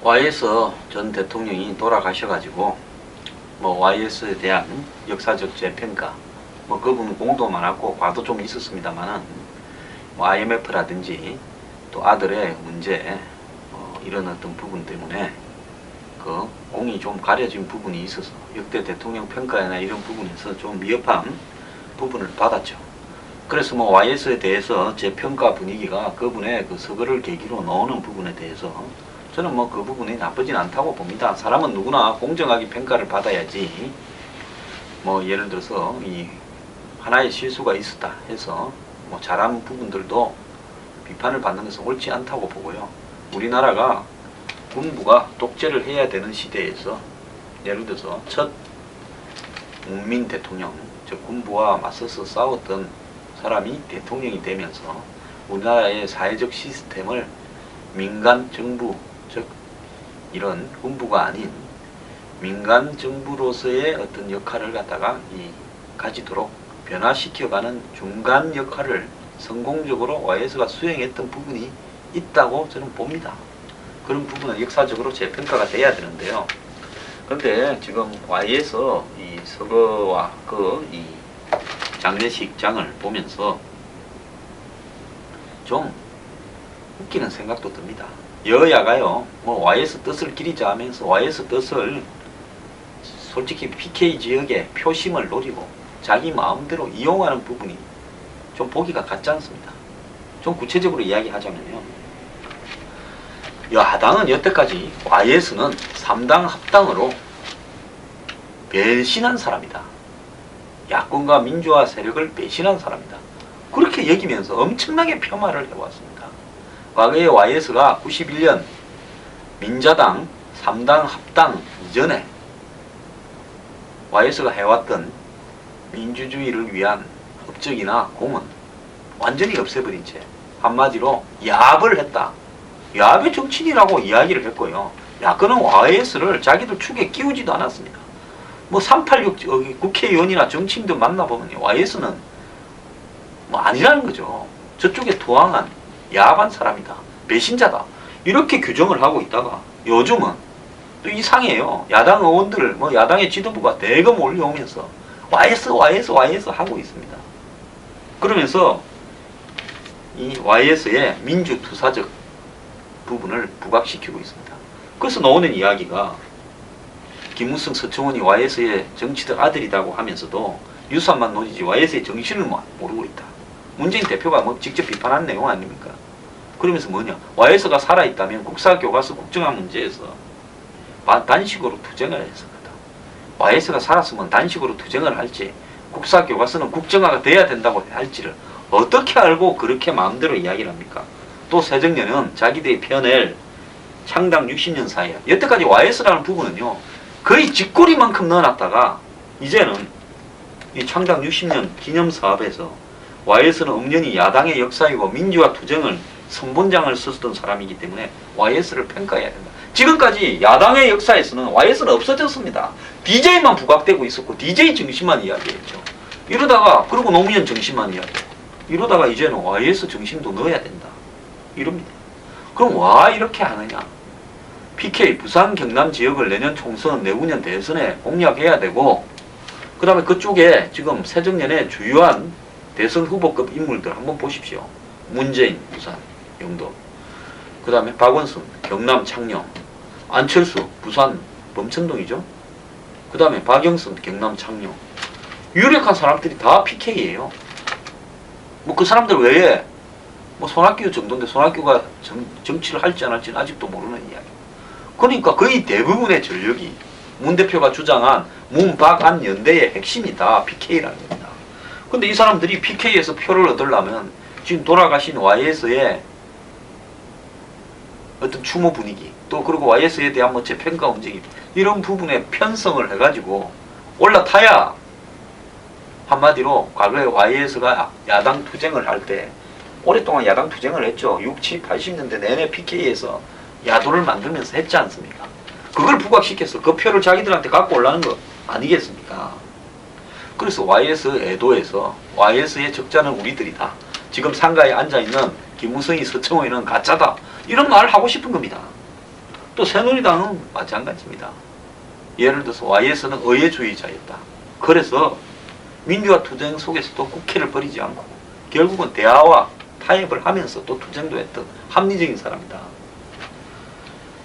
YS 전 대통령이 돌아가셔가지고 뭐 YS에 대한 역사적 재평가 뭐 그분은 공도 많았고 과도 좀 있었습니다만은 뭐 IMF라든지 또 아들의 문제 이런 어떤 부분 때문에 그 공이 좀 가려진 부분이 있어서 역대 대통령 평가나 이런 부분에서 좀 미흡한 부분을 받았죠. 그래서 뭐 YS에 대해서 재평가 분위기가 그분의 그 서거를 계기로 나오는 부분에 대해서 저는 뭐 그 부분이 나쁘진 않다고 봅니다. 사람은 누구나 공정하게 평가를 받아야지 뭐 예를 들어서 이 하나의 실수가 있었다 해서 뭐 잘한 부분들도 비판을 받는 것은 옳지 않다고 보고요. 우리나라가 군부가 독재를 해야 되는 시대에서 예를 들어서 첫 문민 대통령, 즉 군부와 맞서서 싸웠던 사람이 대통령이 되면서 우리나라의 사회적 시스템을 민간 정부, 즉 이런 군부가 아닌 민간 정부로서의 어떤 역할을 갖다가 가지도록 변화시켜가는 중간 역할을 성공적으로 YS가 수행했던 부분이 있다고 저는 봅니다. 그런 부분은 역사적으로 재평가가 돼야 되는데요. 그런데 지금 YS 이 서거와 이 장례식장을 보면서 좀 웃기는 생각도 듭니다. 여야가요, 뭐 YS 뜻을 기리자 하면서 YS 뜻을 솔직히 PK 지역의 표심을 노리고 자기 마음대로 이용하는 부분이 좀 보기가 같지 않습니다. 좀 구체적으로 이야기하자면요. 야당은 여태까지 YS는 3당 합당으로 배신한 사람이다. 야권과 민주화 세력을 배신한 사람이다. 그렇게 여기면서 엄청나게 폄하를 해왔습니다. 과거에 YS가 91년 민자당 3당 합당 이전에 YS가 해왔던 민주주의를 위한 업적이나 공은 완전히 없애버린 채 한마디로 야합을 했다. 야합의 정치인이라고 이야기를 했고요. 야권은 YS를 자기들 축에 끼우지도 않았습니다. 뭐 386 국회의원이나 정치인들 만나보면 YS는 뭐 아니라는 거죠. 저쪽에 투항한 야합한 사람이다. 배신자다. 이렇게 규정을 하고 있다가 요즘은 또 이상해요. 야당 의원들을 뭐 야당의 지도부가 대거 몰려오면서 YS 하고 있습니다. 그러면서 이 YS의 민주투사적 부분을 부각시키고 있습니다. 그래서 나오는 이야기가 김무성, 서청원이 YS의 정치적 아들이라고 하면서도 유산만 노리지 YS의 정신을 모르고 있다. 문재인 대표가 뭐 직접 비판한 내용 아닙니까? 그러면서 뭐냐? YS가 살아있다면 국사교과서 국정화 문제에서 단식으로 투쟁을 했을 거다. YS가 살았으면 단식으로 투쟁을 할지 국사교과서는 국정화가 돼야 된다고 할지를 어떻게 알고 그렇게 마음대로 이야기를 합니까? 또 새정년은 자기들이 펴낼 창당 60년 사이에 여태까지 YS라는 부분은요 거의 쥐꼬리만큼 넣어놨다가 이제는 이 창당 60년 기념사업에서 YS는 엄연히 야당의 역사이고 민주화 투쟁을 선본장을 썼던 사람이기 때문에 YS를 평가해야 된다. 지금까지 야당의 역사에서는 YS는 없어졌습니다. DJ만 부각되고 있었고 DJ 정신만 이야기했죠. 이러다가 그리고 노무현 정신만 이야기하고 이러다가 이제는 YS 정신도 넣어야 된다. 이럽니다. 그럼 왜 이렇게 하느냐? PK 부산 경남 지역을 내년 총선 내후년 대선에 공략해야 되고 그 다음에 그쪽에 지금 새정년의 주요한 대선 후보급 인물들 한번 보십시오. 문재인 부산 영도, 그 다음에 박원순 경남 창녕, 안철수 부산 범천동이죠. 그 다음에 박영선 경남 창녕. 유력한 사람들이 다 PK예요. 뭐 그 사람들 외에 뭐 손학규 정도인데 손학규가 정치를 할지 안 할지는 아직도 모르는 이야기. 그러니까 거의 대부분의 전력이 문 대표가 주장한 문, 박, 안 연대의 핵심이 다 PK라는 겁니다. 근데 이 사람들이 PK에서 표를 얻으려면 지금 돌아가신 YS의 어떤 추모 분위기 또 그리고 YS에 대한 뭐 재평가 움직임 이런 부분에 편성을 해가지고 올라타야 한마디로 과거에 YS가 야당 투쟁을 할 때 오랫동안 야당 투쟁을 했죠. 60, 80년대 내내 PK에서 야도를 만들면서 했지 않습니까? 그걸 부각시켜서 그 표를 자기들한테 갖고 올라는 거 아니겠습니까? 그래서 YS 애도에서 YS의 적자는 우리들이다. 지금 상가에 앉아있는 김무성이 서청원이는 가짜다. 이런 말을 하고 싶은 겁니다. 또 새누리당은 마찬가지입니다. 예를 들어서 YS는 의회주의자였다. 그래서 민주화 투쟁 속에서도 국회를 버리지 않고 결국은 대화와 타협을 하면서 또 투쟁도 했던 합리적인 사람이다.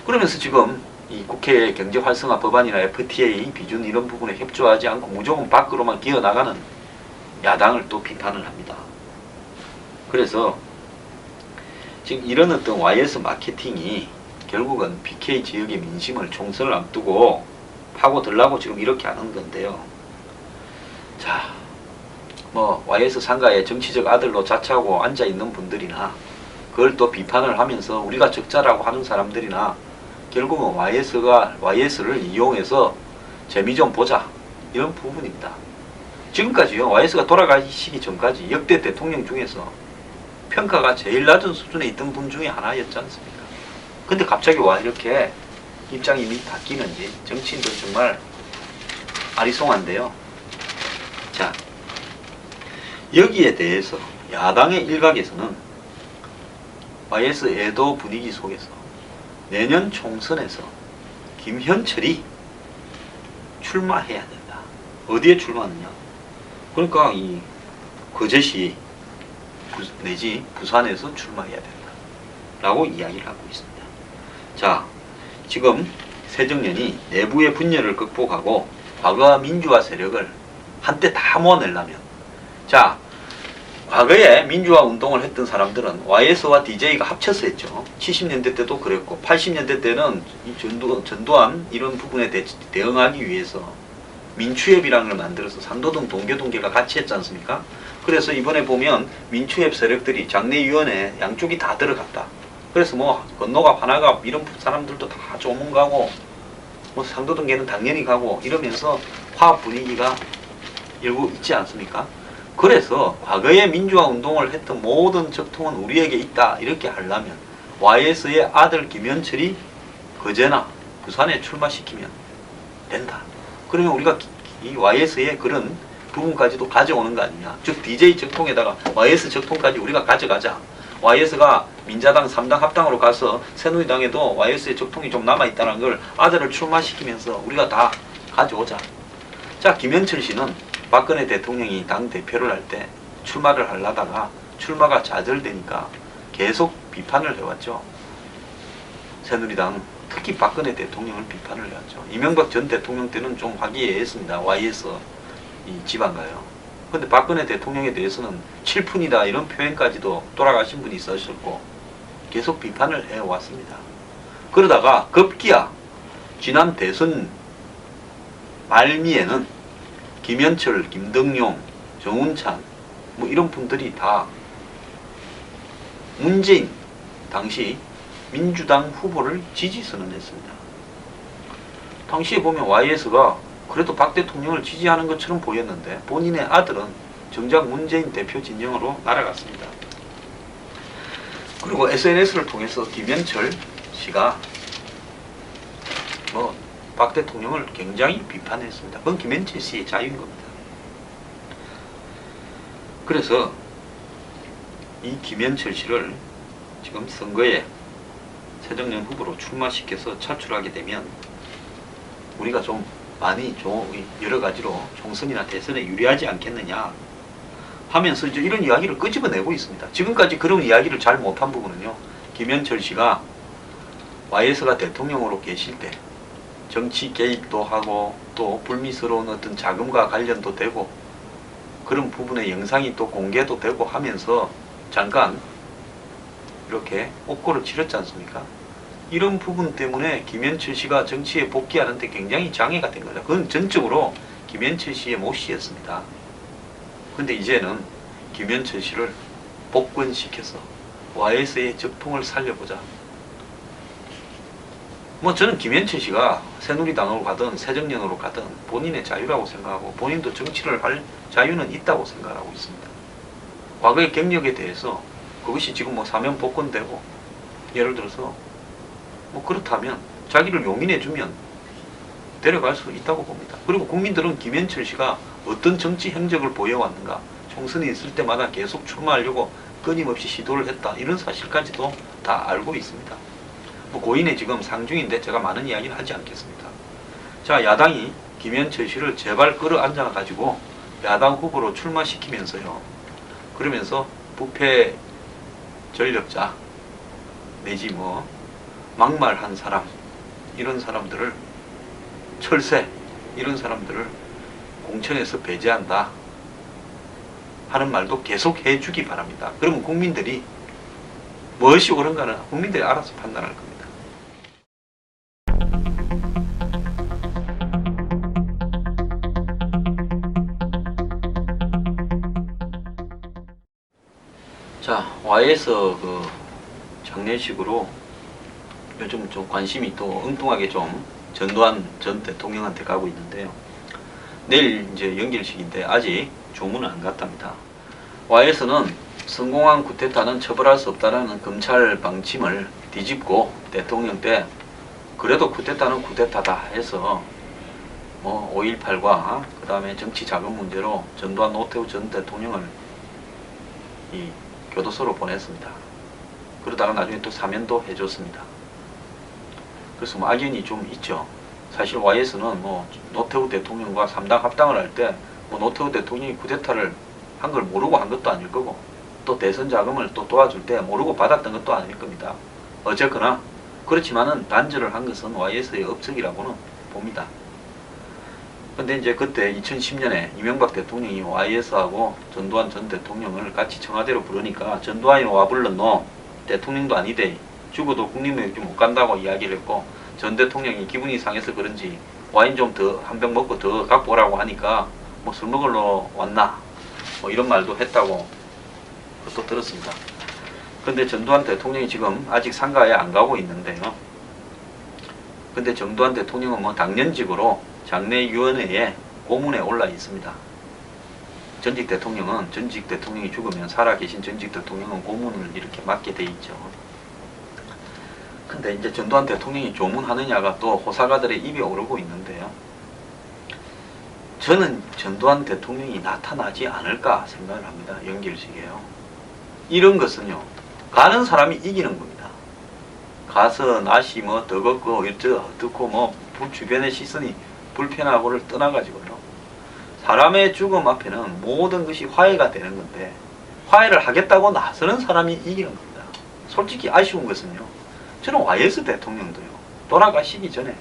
그러면서 지금 이 국회 경제 활성화 법안이나 FTA 비준 이런 부분에 협조하지 않고 무조건 밖으로만 기어나가는 야당을 또 비판을 합니다. 그래서 지금 이런 어떤 YS 마케팅이 결국은 BK 지역의 민심을 총선을 앞두고 파고들라고 지금 이렇게 하는 건데요. 자, 뭐 YS 상가에 정치적 아들로 자처하고 앉아있는 분들이나 그걸 또 비판을 하면서 우리가 적자라고 하는 사람들이나 결국은 YS를 이용해서 재미 좀 보자 이런 부분입니다. 지금까지요 YS가 돌아가시기 전까지 역대 대통령 중에서 평가가 제일 낮은 수준에 있던 분 중에 하나였지 않습니까? 근데 갑자기 와 이렇게 입장이 이미 바뀌는지 정치인들 정말 아리송한데요. 자, 여기에 대해서 야당의 일각에서는 YS 애도 분위기 속에서 내년 총선에서 김현철이 출마해야 된다. 어디에 출마하느냐? 그러니까 이 거제시 내지 부산에서 출마해야 된다. 라고 이야기를 하고 있습니다. 자, 지금 새정년이 내부의 분열을 극복하고 과거 민주화 세력을 한때 다 모아내려면, 자, 과거에 민주화 운동을 했던 사람들은 YS와 DJ가 합쳐서 했죠. 70년대 때도 그랬고 80년대 때는 이 전두환 이런 부분에 대응하기 위해서 민추협이라는 걸 만들어서 상도동 동교동계가 같이 했지 않습니까? 그래서 이번에 보면 민추협 세력들이 장례위원회 양쪽이 다 들어갔다. 그래서 뭐 건너가 화나가 이런 사람들도 다 조문 가고 뭐 상도동계는 당연히 가고 이러면서 화합 분위기가 일부 있지 않습니까? 그래서 과거에 민주화 운동을 했던 모든 적통은 우리에게 있다 이렇게 하려면 YS의 아들 김현철이 거제나 부산에 출마시키면 된다. 그러면 우리가 이 YS의 그런 부분까지도 가져오는 거 아니냐. 즉 DJ 적통에다가 YS 적통까지 우리가 가져가자. YS가 민자당 3당 합당으로 가서 새누리당에도 YS의 적통이 좀 남아있다는 걸 아들을 출마시키면서 우리가 다 가져오자. 자, 김현철 씨는 박근혜 대통령이 당대표를 할 때 출마를 하려다가 출마가 좌절되니까 계속 비판을 해왔죠. 새누리당, 특히 박근혜 대통령을 비판을 해왔죠. 이명박 전 대통령 때는 좀 화기애애했습니다. YS 이 지방가요. 근데 박근혜 대통령에 대해서는 칠푼이다 이런 표현까지도 돌아가신 분이 있으셨고 계속 비판을 해왔습니다. 그러다가 급기야 지난 대선 말미에는 김현철, 김덕용, 정운찬 뭐 이런 분들이 다 문재인 당시 민주당 후보를 지지 선언했습니다. 당시에 보면 YS가 그래도 박 대통령을 지지하는 것처럼 보였는데 본인의 아들은 정작 문재인 대표 진영으로 날아갔습니다. 그리고 SNS를 통해서 김현철 씨가 뭐 박 대통령을 굉장히 비판했습니다. 그건 김현철 씨의 자유인 겁니다. 그래서 이 김현철 씨를 지금 선거에 새정년 후보로 출마시켜서 차출하게 되면 우리가 좀 많이 여러 가지로 총선이나 대선에 유리하지 않겠느냐 하면서 이제 이런 이야기를 끄집어내고 있습니다. 지금까지 그런 이야기를 잘 못한 부분은요. 김현철 씨가 YS가 대통령으로 계실 때 정치 개입도 하고 또 불미스러운 어떤 자금과 관련도 되고 그런 부분의 영상이 또 공개도 되고 하면서 잠깐 이렇게 옥고를 치렀지 않습니까? 이런 부분 때문에 김현철 씨가 정치에 복귀하는데 굉장히 장애가 된 거죠. 그건 전적으로 김현철 씨의 몫이었습니다. 근데 이제는 김현철 씨를 복권시켜서 YS의 적통을 살려보자. 뭐 저는 김현철 씨가 새누리당으로 가든 새정년으로 가든 본인의 자유라고 생각하고 본인도 정치를 할 자유는 있다고 생각하고 있습니다. 과거의 경력에 대해서 그것이 지금 뭐 사면 복권되고 예를 들어서 뭐 그렇다면 자기를 용인해주면 데려갈 수 있다고 봅니다. 그리고 국민들은 김현철 씨가 어떤 정치 행적을 보여왔는가 총선이 있을 때마다 계속 출마하려고 끊임없이 시도를 했다 이런 사실까지도 다 알고 있습니다. 뭐 고인의 지금 상중인데 제가 많은 이야기는 하지 않겠습니다. 자, 야당이 김현철 씨를 제발 끌어안아 가지고 야당 후보로 출마시키면서요. 그러면서 부패 전력자 내지 뭐 막말한 사람, 이런 사람들을, 철새 이런 사람들을 공천에서 배제한다 하는 말도 계속 해주기 바랍니다. 그러면 국민들이 무엇이 옳은가는 국민들이 알아서 판단할 겁니다. 자, YS 그 장례식으로 요즘 좀 관심이 또 엉뚱하게 좀 전두환 전 대통령한테 가고 있는데요. 내일 이제 연결식인데 아직 조문은 안 갔답니다. YS는 성공한 쿠데타는 처벌할 수 없다는 검찰 방침을 뒤집고 대통령 때 그래도 쿠데타는 쿠데타다 해서 뭐 5.18과 그 다음에 정치 자금 문제로 전두환 노태우 전 대통령을 이 교도소로 보냈습니다. 그러다가 나중에 또 사면도 해줬습니다. 그래서 뭐 악연이 좀 있죠. 사실 YS는 뭐 노태우 대통령과 3당 합당을 할 때 뭐 노태우 대통령이 쿠데타를 한 걸 모르고 한 것도 아닐 거고 또 대선 자금을 또 도와줄 때 모르고 받았던 것도 아닐 겁니다. 어쨌거나 그렇지만은 단절을 한 것은 YS의 업적이라고는 봅니다. 근데 이제 그때 2010년에 이명박 대통령이 YS하고 전두환 전 대통령을 같이 청와대로 부르니까 전두환이 와 불렀노, 대통령도 아니대, 죽어도 국립묘역지 못 간다고 이야기를 했고, 전 대통령이 기분이 상해서 그런지 와인 좀 더 한 병 먹고 더 갖고 오라고 하니까 뭐 술 먹으러 왔나 뭐 이런 말도 했다고 또 들었습니다. 근데 전두환 대통령이 지금 아직 상가에 안 가고 있는데요. 근데 전두환 대통령은 뭐 당년직으로 장례위원회에 고문에 올라 있습니다. 전직 대통령은, 전직 대통령이 죽으면 살아계신 전직 대통령은 고문을 이렇게 맡게 돼 있죠. 근데 이제 전두환 대통령이 조문하느냐가 또 호사가들의 입에 오르고 있는데요. 저는 전두환 대통령이 나타나지 않을까 생각을 합니다. 연결식에요. 이런 것은요, 가는 사람이 이기는 겁니다. 가서 낯이 뭐 더 걷고 어떻고 뭐 주변의 시선이 불편하고를 떠나가지고요, 사람의 죽음 앞에는 모든 것이 화해가 되는 건데 화해를 하겠다고 나서는 사람이 이기는 겁니다. 솔직히 아쉬운 것은요, 저는 YS 대통령도요, 돌아가시기 전에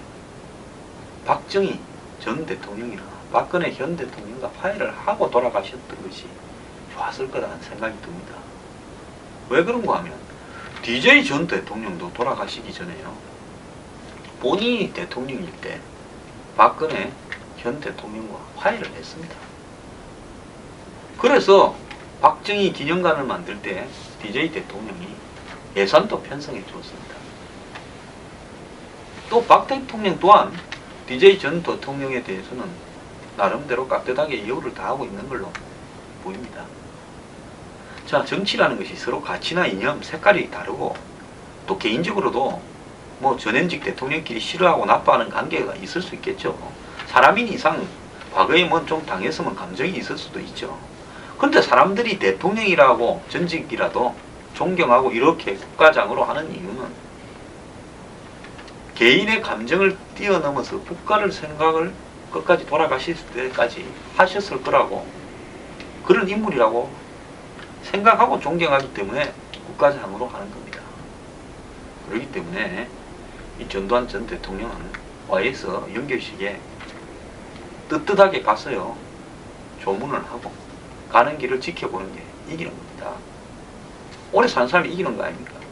박정희 전 대통령이나 박근혜 현 대통령과 화해를 하고 돌아가셨던 것이 좋았을 거라는 생각이 듭니다. 왜 그런가 하면 DJ 전 대통령도 돌아가시기 전에요, 본인이 대통령일 때 박근혜 현 대통령과 화해를 했습니다. 그래서 박정희 기념관을 만들 때 DJ 대통령이 예산도 편성해 주었습니다. 또 박 대통령 또한 DJ 전 대통령에 대해서는 나름대로 깍듯하게 이유를 다하고 있는 걸로 보입니다. 자, 정치라는 것이 서로 가치나 이념, 색깔이 다르고 또 개인적으로도 뭐 전현직 대통령끼리 싫어하고 나빠하는 관계가 있을 수 있겠죠. 사람인 이상 과거에 뭐 좀 당했으면 감정이 있을 수도 있죠. 그런데 사람들이 대통령이라고 전직이라도 존경하고 이렇게 국가장으로 하는 이유는 개인의 감정을 뛰어넘어서 국가를 생각을 끝까지 돌아가실 때까지 하셨을 거라고, 그런 인물이라고 생각하고 존경하기 때문에 국가장으로 하는 겁니다. 그렇기 때문에 이 전두환 전 대통령은 YS 연결식에 떳떳하게 갔어요. 조문을 하고 가는 길을 지켜보는 게 이기는 겁니다. 오래 산 사람이 이기는 거 아닙니까?